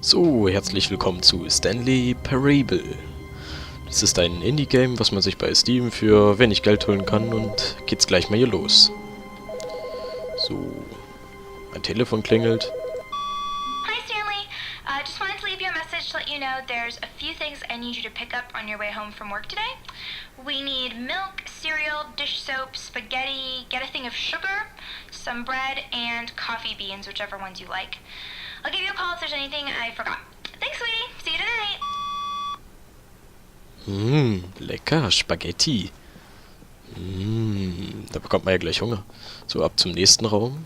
So, herzlich willkommen zu Stanley Parabel. Das ist ein Indie-Game, was man sich bei Steam für wenig Geld holen kann, und geht's gleich mal hier los. So, mein Telefon klingelt. Hi Stanley, just wanted to leave you a message to let you know there's a few things I need you to pick up on your way home from work today. We need milk, cereal, dish soap, spaghetti, get a thing of sugar, some bread, and coffee beans, whichever ones you like. I'll give you a call if there's anything I forgot. Thanks, sweetie. See you tonight. Lecker, Spaghetti. Da bekommt man ja gleich Hunger. So, ab zum nächsten Raum.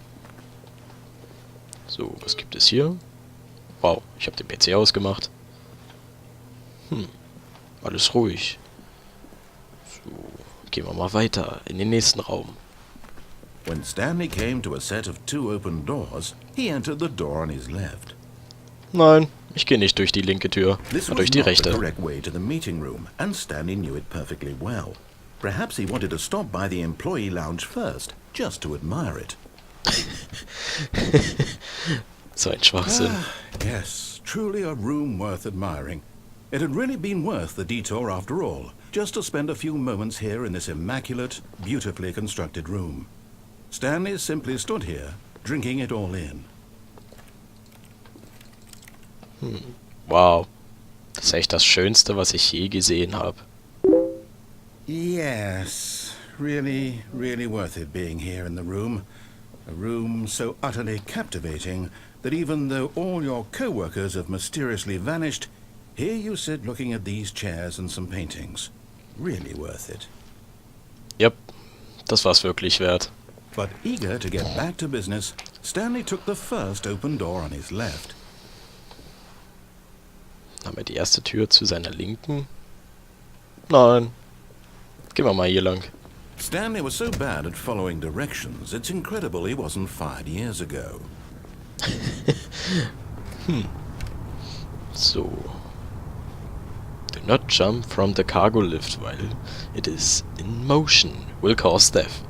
So, was gibt es hier? Wow, ich habe den PC ausgemacht. Alles ruhig. So, gehen wir mal weiter in den nächsten Raum. When Stanley came to a set of 2 open doors, he entered the door on his left. Nein, ich gehe nicht durch die linke Tür, This sondern was durch die not the rechte. correct way to the meeting room, and Stanley knew it perfectly well. Perhaps he wanted to stop by the employee lounge first, just to admire it. So ein Schwachsinn. Yes, truly a room worth admiring. It had really been worth the detour after all, just to spend a few moments here in this immaculate, beautifully constructed room. Stanley simply stood here, drinking it all in. Wow. Das ist echt das Schönste, was ich je gesehen habe. Yes, really worth it being here in the room. A room so utterly captivating that even though all your co-workers have mysteriously vanished, here you sit looking at these chairs and some paintings. Really worth it. Yep, das war's wirklich wert. But eager to get back to business, Stanley took the first open door on his left. Haben wir die erste Tür zu seiner Linken? Nein. Gehen wir mal hier lang. Stanley was so bad at following directions, it's incredible he wasn't fired years ago. So. Do not jump from the cargo lift while it is in motion. Will cause death.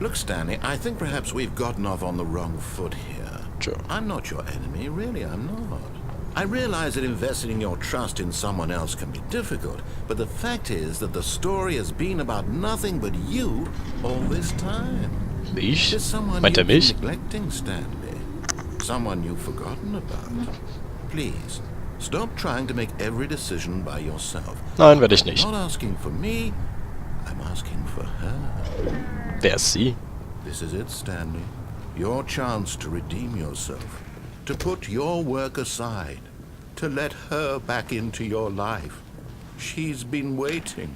Look, Stanley, I think perhaps we've gotten off on the wrong foot here. Sure. I'm not your enemy, really, I'm not. I realize that investing your trust in someone else can be difficult, but the fact is that the story has been about nothing but you all this time. Ich? There's someone Meint you've er mich? been neglecting, Stanley. Someone you've forgotten about. Please, stop trying to make every decision by yourself. Nein, werde ich nicht. I'm not asking for me, I'm asking for her. Wer ist sie? This is it, Stanley. Your chance to redeem yourself. To put your work aside. To let her back into your life. She's been waiting.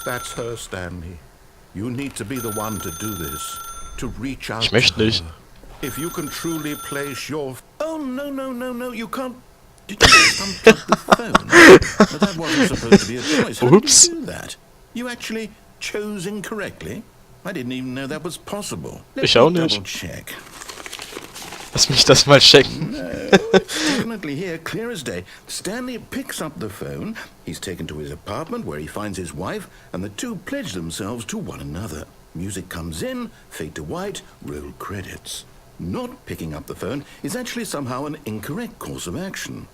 That's her, Stanley. You need to be the one to do this. To reach out Ich möchte to nicht. her. If you can truly place your... Oh, no, you can't... Did you just unplug the phone? But that wasn't supposed to be a choice. How Oops. did you do that? You actually chose incorrectly? I didn't even know that was possible. Ich auch nicht. Double check. Lass mich das mal checken. No, it's definitely here, clear as day. Stanley picks up the phone. He's taken to his apartment where he finds his wife, and the two pledge themselves to one another. Music comes in, fade to white, roll credits. Not picking up the phone is actually somehow an incorrect course of action.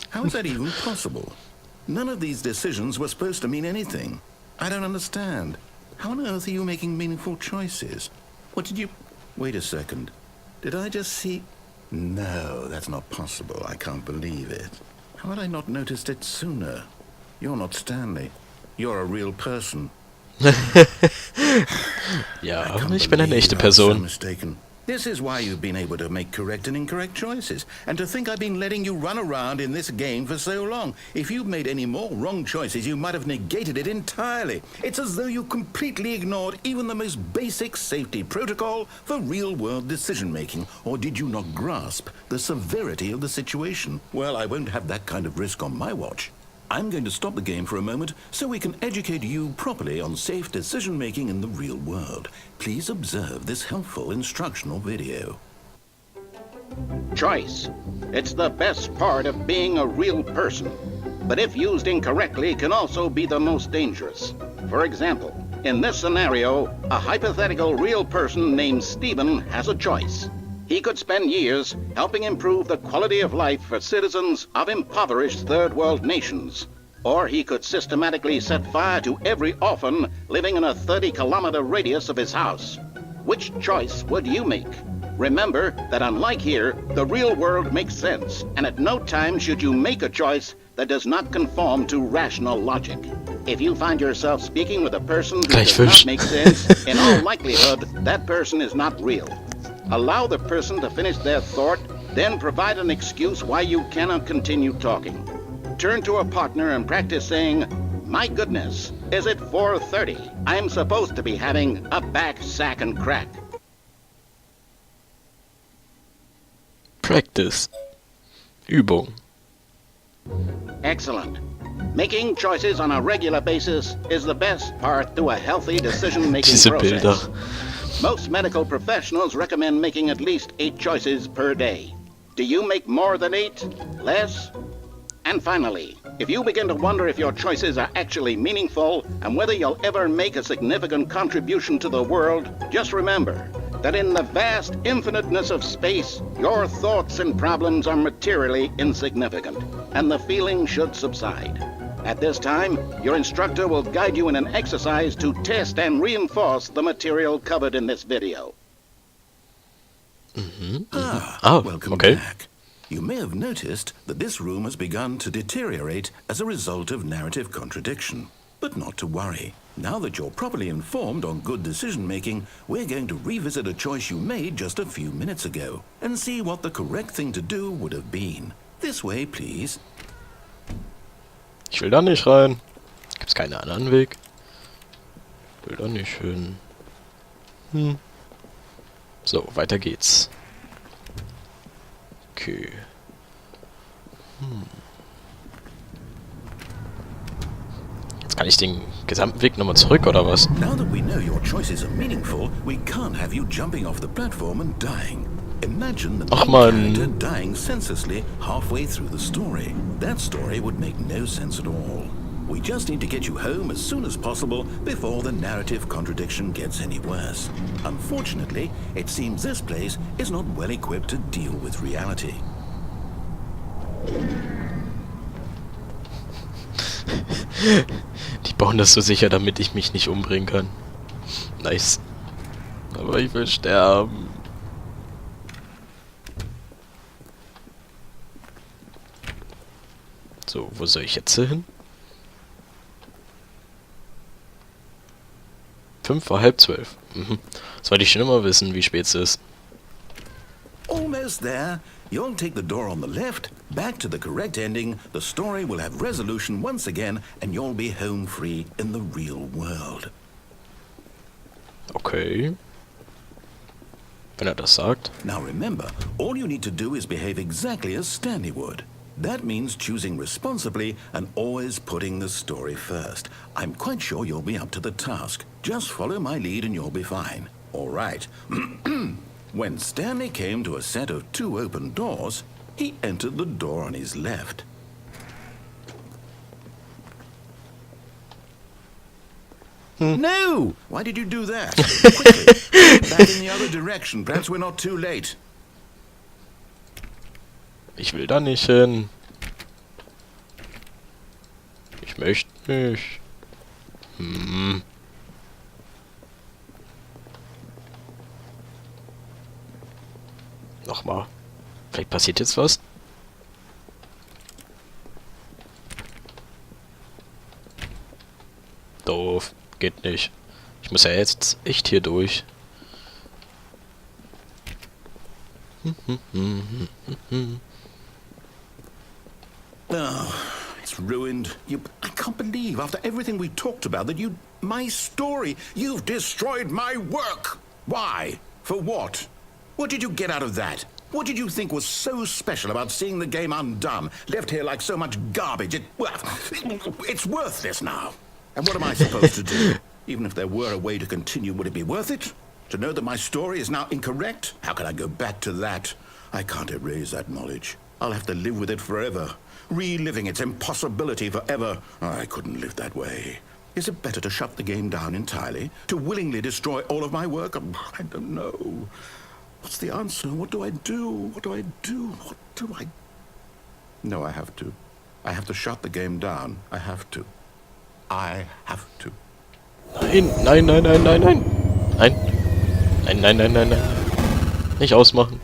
How is that even possible? None of these decisions were supposed to mean anything. I don't understand. How on earth are you making meaningful choices? What did you... Wait a second. Did I just see... No, that's not possible. I can't believe it. How had I not noticed it sooner? You're not Stanley. You're a real person. Ja, I can't ich bin eine believe echte I was so Person. mistaken. This is why you've been able to make correct and incorrect choices. And to think I've been letting you run around in this game for so long. If you'd made any more wrong choices, you might have negated it entirely. It's as though you completely ignored even the most basic safety protocol for real-world decision-making. Or did you not grasp the severity of the situation? Well, I won't have that kind of risk on my watch. I'm going to stop the game for a moment so we can educate you properly on safe decision-making in the real world. Please observe this helpful instructional video. Choice. It's the best part of being a real person. But if used incorrectly, can also be the most dangerous. For example, In this scenario, a hypothetical real person named Stephen has a choice. He could spend years helping improve the quality of life for citizens of impoverished third world nations. Or he could systematically set fire to every orphan living in a 30-kilometer radius of his house. Which choice would you make? Remember that unlike here, the real world makes sense, and at no time should you make a choice that does not conform to rational logic. If you find yourself speaking with a person who does not make sense, in all likelihood, that person is not real. Allow the person to finish their thought, then provide an excuse why you cannot continue talking. Turn to a partner and practice saying, "My goodness, is it 4:30? I'm supposed to be having a back, sack, and crack." Practice. Übung. Excellent. Making choices on a regular basis is the best part to a healthy decision-making Diese process. Bilder. Most medical professionals recommend making at least 8 choices per day. Do you make more than 8? Less? And finally, if you begin to wonder if your choices are actually meaningful and whether you'll ever make a significant contribution to the world, just remember that in the vast infiniteness of space, your thoughts and problems are materially insignificant, and the feeling should subside. At this time, your instructor will guide you in an exercise to test and reinforce the material covered in this video. Welcome okay. back. You may have noticed that this room has begun to deteriorate as a result of narrative contradiction. But not to worry. Now that you're properly informed on good decision-making, we're going to revisit a choice you made just a few minutes ago and see what the correct thing to do would have been. This way, please. Ich will da nicht rein. Gibt's keinen anderen Weg? Will da nicht hin. So, weiter geht's. Okay. Jetzt kann ich den gesamten Weg nochmal zurück, oder was? Now that we know your choices are meaningful, we can't have you jumping off the platform and dying. Imagine the main character dying senselessly halfway through the story. That story would make no sense at all. We just need to get you home as soon as possible before the narrative contradiction gets any worse. Unfortunately, it seems this place is not well equipped to deal with reality. Die bauen das so sicher, damit ich mich nicht umbringen kann. Nice. Aber ich will sterben. So, wo soll ich jetzt hin? 5 vor halb 12. Das wollte ich schon immer wissen, wie spät es ist. Almost there. You'll take the door on the left, back to the correct ending, the story will have resolution once again, and you'll be home free in the real world. Okay. Wenn er das sagt. Now remember, all you need to do is behave exactly as Stanley would. That means choosing responsibly and always putting the story first. I'm quite sure you'll be up to the task. Just follow my lead and you'll be fine. All right. When Stanley came to a set of 2 open doors, he entered the door on his left. No! Why did you do that? Quickly, back in the other direction. Perhaps we're not too late. Ich will da nicht hin. Ich möchte nicht. Nochmal. Vielleicht passiert jetzt was? Doof. Geht nicht. Ich muss ja jetzt echt hier durch. Oh, it's ruined. I can't believe, after everything we talked about, that you... My story! You've destroyed my work! Why? For what? What did you get out of that? What did you think was so special about seeing the game undone, left here like so much garbage? It's worthless now. And what am I supposed to do? Even if there were a way to continue, would it be worth it? To know that my story is now incorrect? How can I go back to that? I can't erase that knowledge. I'll have to live with it forever. Reliving its impossibility forever. I couldn't live that way. Is it better to shut the game down entirely? To willingly destroy all of my work? I don't know. What's the answer? What do I do? What do I do? What do I... No, I have to. I have to shut the game down. I have to. I have to. Nein, nein, nein, nein, nein, nein. Nein. Nein, nein, nein, nein, nein. Nicht ausmachen.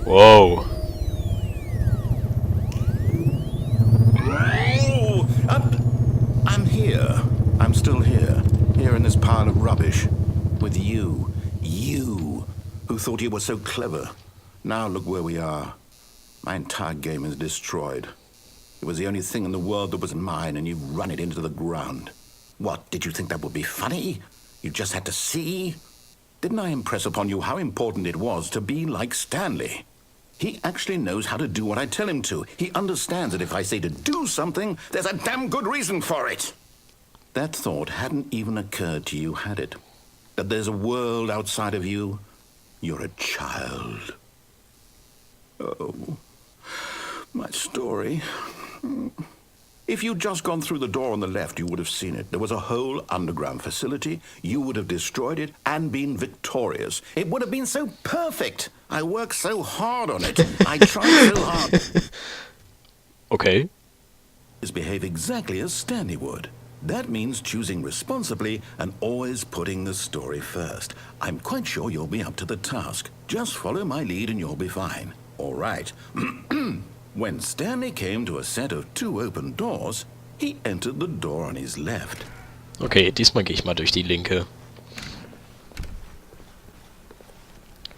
Wow. I'm here. I'm still here. Here in this pile of rubbish. With you. You. Who thought you were so clever. Now look where we are. My entire game is destroyed. It was the only thing in the world that was mine, and you've run it into the ground. What, did you think that would be funny? You just had to see? Didn't I impress upon you how important it was to be like Stanley? He actually knows how to do what I tell him to. He understands that if I say to do something, there's a damn good reason for it. That thought hadn't even occurred to you, had it? That there's a world outside of you? You're a child. Oh, my story. If you'd just gone through the door on the left, you would have seen it. There was a whole underground facility. You would have destroyed it and been victorious. It would have been so perfect. I worked so hard on it. I tried so hard. Okay. Behave exactly as Stanley would. That means choosing responsibly and always putting the story first. I'm quite sure you'll be up to the task. Just follow my lead and you'll be fine. All right. When Stanley came to a set of 2 open doors, he entered the door on his left. Okay, diesmal gehe ich mal durch die linke.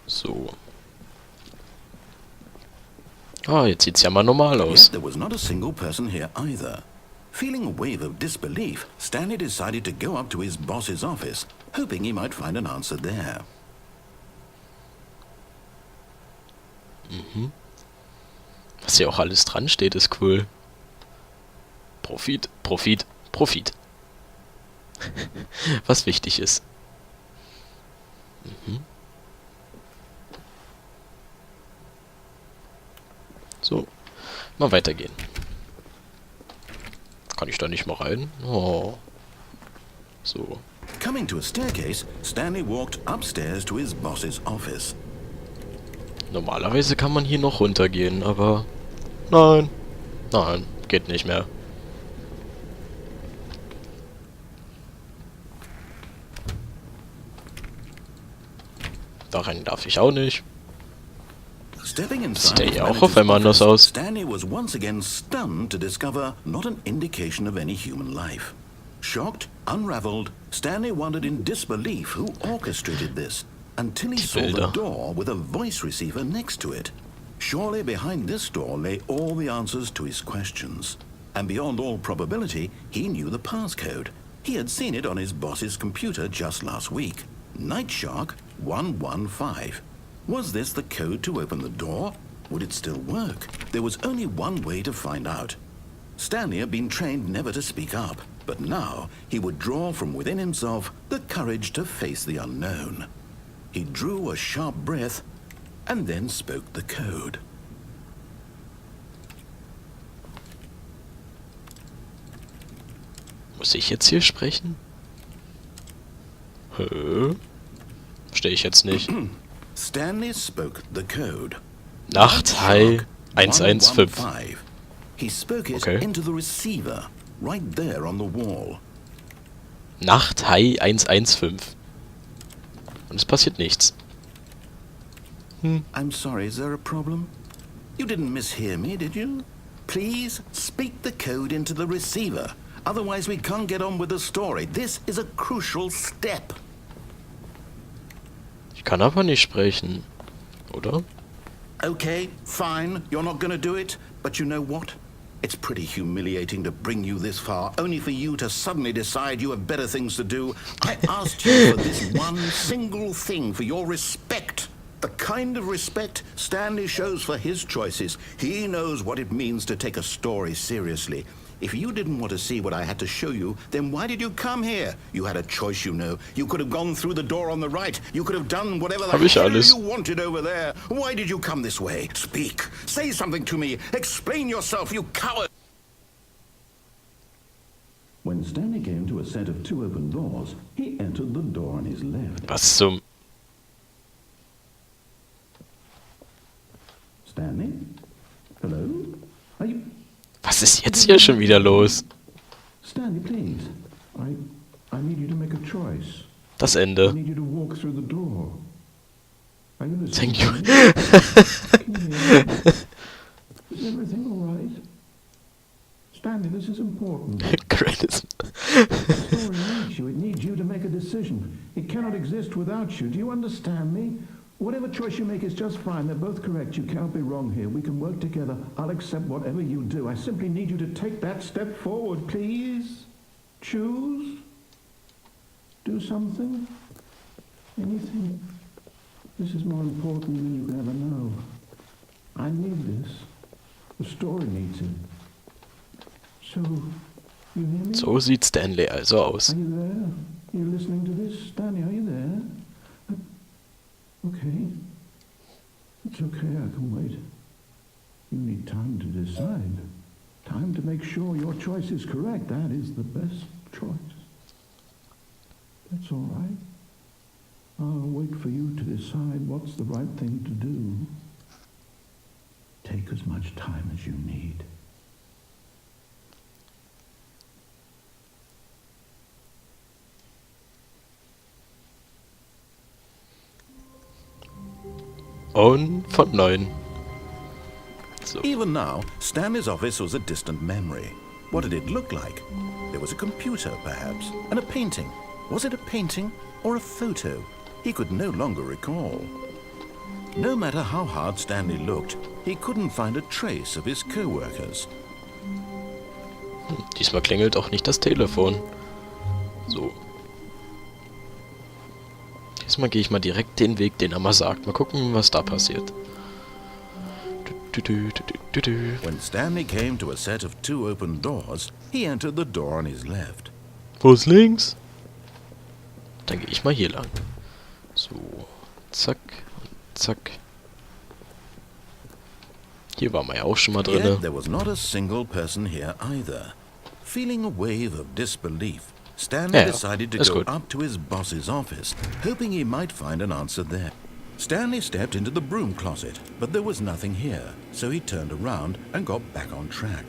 So. Ah, jetzt sieht's ja mal normal aus. Yet there was not a single person here either. Feeling a wave of disbelief, Stanley decided to go up to his boss's office, hoping he might find an answer there. Mhm. Was hier auch alles dran steht, ist cool. Profit, Profit, Profit. Was wichtig ist. Mhm. So, mal weitergehen. Kann ich da nicht mal rein? Oh. So. Coming to a staircase, Stanley walked upstairs to his boss's office. Normalerweise kann man hier noch runtergehen, aber... Nein. Nein, geht nicht mehr. Da rein darf ich auch nicht. Sieht ja hier auch auf einmal anders aus. Stanley was once again stunned to discover not an indication of any human life. Shocked, unraveled, Stanley wondered in disbelief who orchestrated this, until he saw the door with a voice receiver next to it. Surely behind this door lay all the answers to his questions. And beyond all probability, he knew the passcode. He had seen it on his boss's computer just last week. Nightshark 115. Was this the code to open the door? Would it still work? There was only one way to find out. Stanley had been trained never to speak up, but now he would draw from within himself the courage to face the unknown. He drew a sharp breath and then spoke the code. Muss ich jetzt hier sprechen? Hä? Verstehe ich jetzt nicht. Stanley spoke the code. Nachthai 115. He spoke it into the receiver, right there on the wall. Nachthai 115. Und es passiert nichts. I'm sorry, is there a problem? You didn't mishear me, did you? Please speak the code into the receiver. Otherwise we can't get on with the story. This is a crucial step. Ich kann aber nicht sprechen, oder? Okay, fine. You're not gonna do it. But you know what? It's pretty humiliating to bring you this far, only for you to suddenly decide you have better things to do. I asked you for this one single thing, for your respect. The kind of respect Stanley shows for his choices. He knows what it means to take a story seriously. If you didn't want to see what I had to show you, then why did you come here? You had a choice, you know. You could have gone through the door on the right. You could have done whatever the hell you wanted over there. Why did you come this way? Speak. Say something to me. Explain yourself, you coward. When Stanley came to a set of 2 open doors, he entered the door on his left. Was zum... Stanley? Hello? Are you... Was ist jetzt hier schon wieder los? Stanley, please. I need you to make a choice. Das I Ende. need you to walk through the door. Are you listening? Thank you. Can you hear me? Is everything all right? Stanley, this is important. Credits. The story needs you. It needs you to make a decision. It cannot exist without you. Do you understand me? Whatever choice you make is just fine. They're both correct. You cannot be wrong here. We can work together. I'll accept whatever you do. I simply need you to take that step forward, please. Choose. Do something. Anything. This is more important than you ever know. I need this. The story needs it. So, you hear me? So sieht Stanley also aus. Are you there? You listening to this? Stanley, are you there? Okay. It's okay, I can wait. You need time to decide. Time to make sure your choice is correct. That is the best choice. That's all right. I'll wait for you to decide what's the right thing to do. Take as much time as you need. Und von 9. So. Even now, Stanley's office was a distant memory. What did it look like? There was a computer, perhaps, and a painting. Was it a painting or a photo? He could no longer recall. No matter how hard Stanley looked, he couldn't find a trace of his co-workers. Diesmal klingelt auch nicht das Telefon. So. Diesmal gehe ich mal direkt den Weg, den er mal sagt. Mal gucken, was da passiert. When Stanley came to a set of 2 open doors, he entered the door on his left. Wo ist links? Dann gehe ich mal hier lang. So. Zack. Zack. Hier waren wir ja auch schon mal drin. Yet there was not a single person here either. Feeling a wave of disbelief, Stanley decided to go up to his boss's office, hoping he might find an answer there. Stanley stepped into the broom closet, but there was nothing here, so he turned around and got back on track.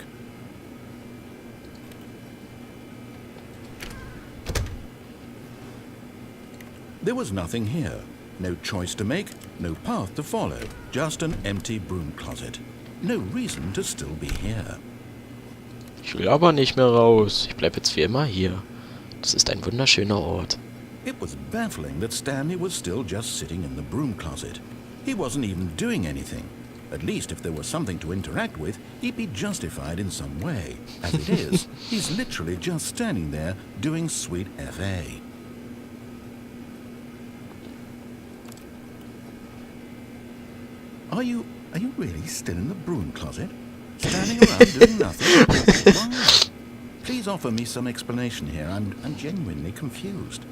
There was nothing here. No choice to make, no path to follow, just an empty broom closet. No reason to still be here. Ich will aber nicht mehr raus. Ich bleib jetzt wie immer hier. Das ist ein wunderschöner Ort. It was baffling that Stanley was still just sitting in the broom closet. He wasn't even doing anything. At least if there was something to interact with, he'd be justified in some way. As it is, he's literally just standing there doing sweet FA. Are you really still in the broom closet? Standing around doing nothing? Why? Please offer me some explanation here. I'm genuinely confused.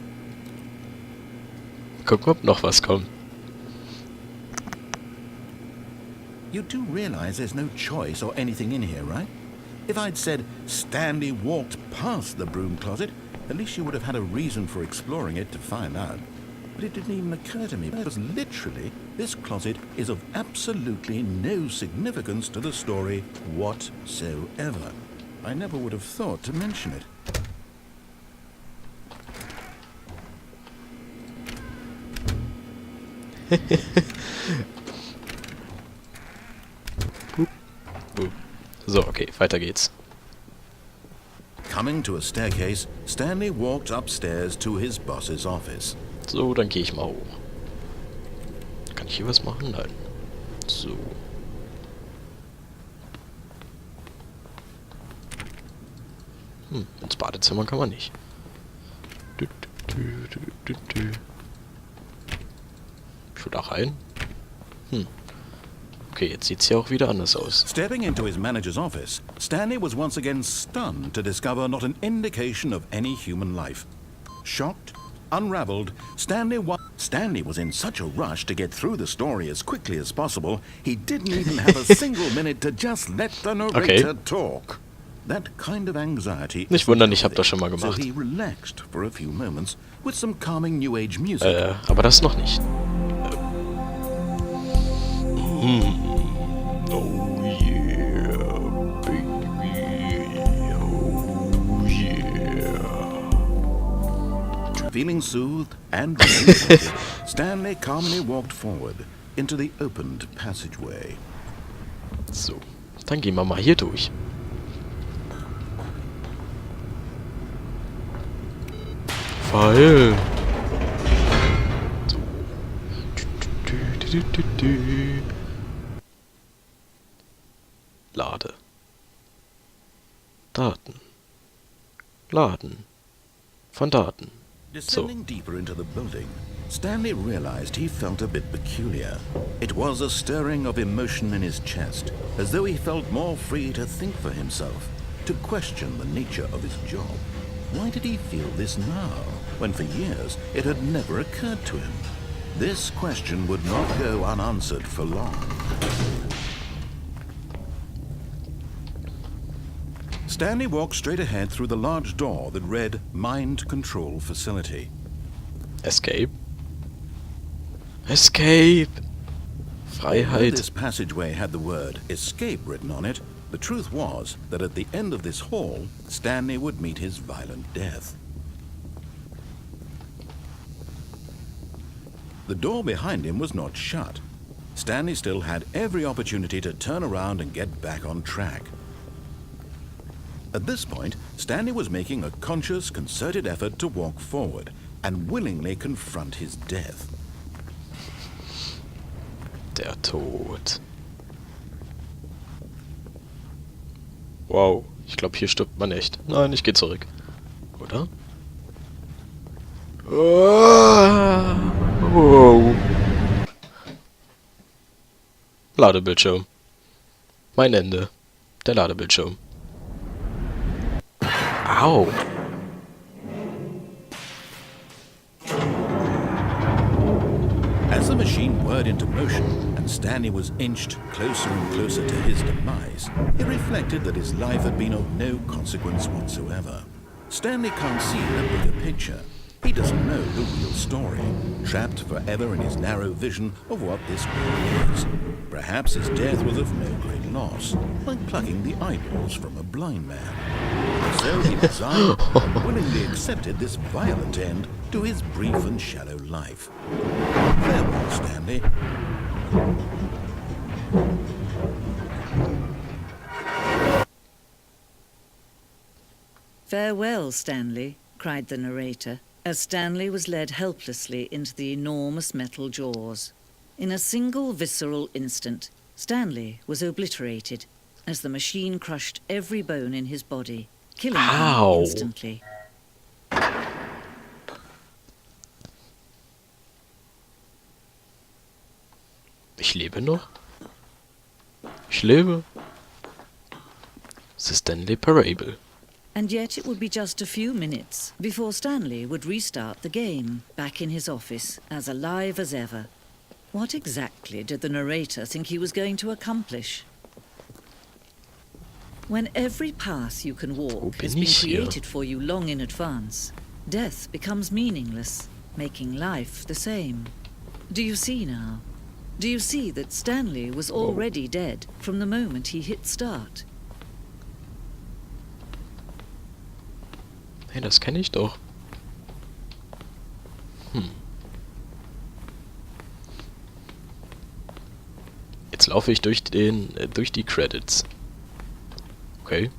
Gucken, ob noch was kommt. You do realize there's no choice or anything in here, right? If I'd said Stanley walked past the broom closet, at least you would have had a reason for exploring it to find out. But it didn't even occur to me, because literally, this closet is of absolutely no significance to the story whatsoever. I never would have thought to mention it. So, okay, weiter geht's. Coming to a staircase, Stanley walked upstairs to his boss's office. So, dann gehe ich mal hoch. Kann ich hier was machen? Nein. So. Ins Badezimmer kann man nicht. Ich will da rein. Okay, jetzt sieht's hier auch wieder anders aus. Stepping into his manager's office, Stanley was once again stunned to discover not an indication of any human life. Shocked, unraveled, Stanley was in such a rush to get through the story as quickly as possible, he didn't even have a single minute to just let the narrator talk. That kind of anxiety. Nicht wundern, ich hab das schon mal So gemacht. he relaxed for a few moments with some calming New Age music. Aber das noch nicht. Oh yeah, baby. Oh yeah. Feeling soothed and rejuvenated, Stanley calmly walked forward into the opened passageway. So, dann gehen wir mal hier durch. Pfeil. So. Lade. Daten. Laden. Von Daten. Descending deeper into the building, Stanley realized he felt a bit peculiar. It was a stirring of emotion in his chest, as though he felt more free to think for himself, to question the nature of his job. Why did he feel this now, when for years it had never occurred to him? This question would not go unanswered for long. Stanley walked straight ahead through the large door that read Mind Control Facility. Escape. Escape. Although Freiheit. this passageway had the word escape written on it, the truth was that at the end of this hall, Stanley would meet his violent death. The door behind him was not shut. Stanley still had every opportunity to turn around and get back on track. At this point, Stanley was making a conscious, concerted effort to walk forward and willingly confront his death. Der Tod. Wow, ich glaube, hier stirbt man echt. Nein, ich gehe zurück. Oder? Wow. Ladebildschirm. Mein Ende. Der Ladebildschirm. Au. As the machine whirred into motion and Stanley was inched closer and closer to his demise, he reflected that his life had been of no consequence whatsoever. Stanley can't see the bigger picture. He doesn't know the real story, trapped forever in his narrow vision of what this world is. Perhaps his death was of no great loss, like plucking the eyeballs from a blind man. So he resigned and willingly accepted this violent end to his brief and shallow life. Farewell, Stanley. "Farewell, Stanley," cried the narrator, as Stanley was led helplessly into the enormous metal jaws. In a single visceral instant, Stanley was obliterated as the machine crushed every bone in his body, killing him instantly. Ich lebe noch? Ich lebe. Es ist Stanley Parabel. And yet it would be just a few minutes before Stanley would restart the game, back in his office, as alive as ever. What exactly did the narrator think he was going to accomplish? When every path you can walk has been created for you long in advance, death becomes meaningless, making life the same. Do you see now? Do you see that Stanley was already dead from the moment he hit start? Hey, das kenne ich doch. Jetzt laufe ich durch die Credits. Okay.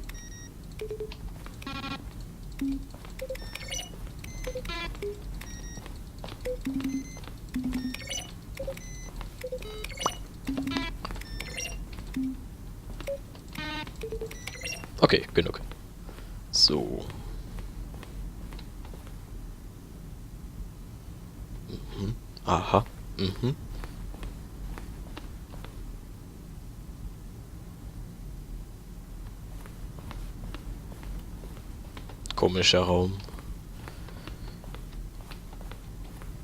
Okay, genug. So. Aha. Komischer Raum.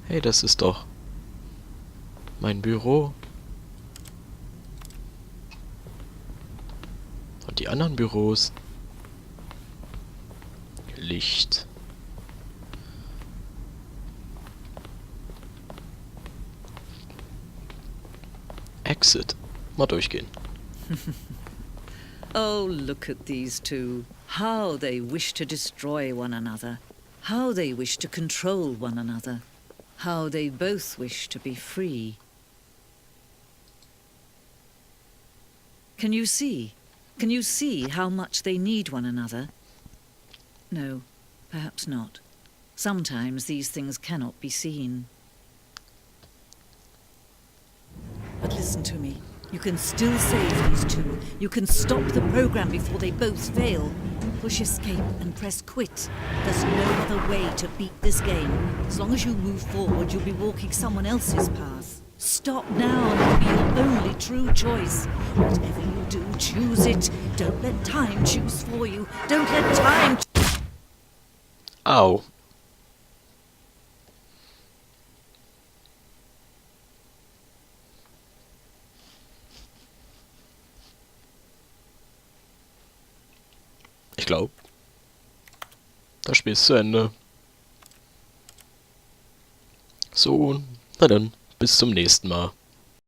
Hey, das ist doch mein Büro. Und die anderen Büros. Licht. Exit. Mal durchgehen. Oh, look at these two. How they wish to destroy one another. How they wish to control one another. How they both wish to be free. Can you see? Can you see how much they need one another? No, perhaps not. Sometimes these things cannot be seen. But listen to me. You can still save these two. You can stop the program before they both fail. Push escape and press quit. There's no other way to beat this game. As long as you move forward, you'll be walking someone else's path. Stop now and it'll be your only true choice. Whatever you do, choose it. Don't let time choose for you. Don't let time... Au. Ich glaube, das Spiel ist zu Ende. So, na dann, bis zum nächsten Mal.